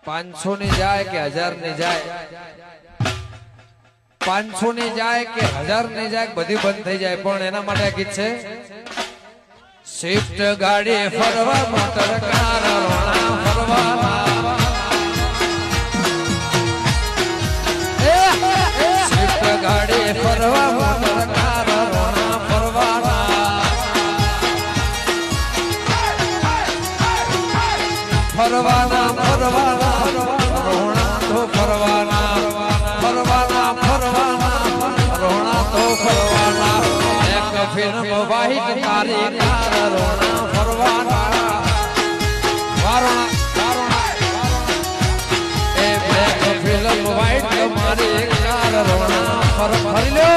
500 ની જાય કે 1000 ની જાય, 500 ની જાય કે 1000 ની જાય, બધી બંધ થઈ જાય, પણ એના માટે આ ગીત છે. સ્વિફ્ટ ગાડી ફરવા મોટર કાર રોણા ફરવા, સ્વિફ્ટ ગાડી ફરવા મોટર કાર રોણા ફરવાના, ફરવાના ફરવાના રોણા તો ફરવાના, ફરવાના ફરવાના રોણા તો ફરવાના, એક ફિલ્મ વાહિત તારી કાર રોણા ફરવાના, વારોણા વારોણા એ બ્લેક ફિલ્મ વાહિત મારી કાર રોણા ફરી લો.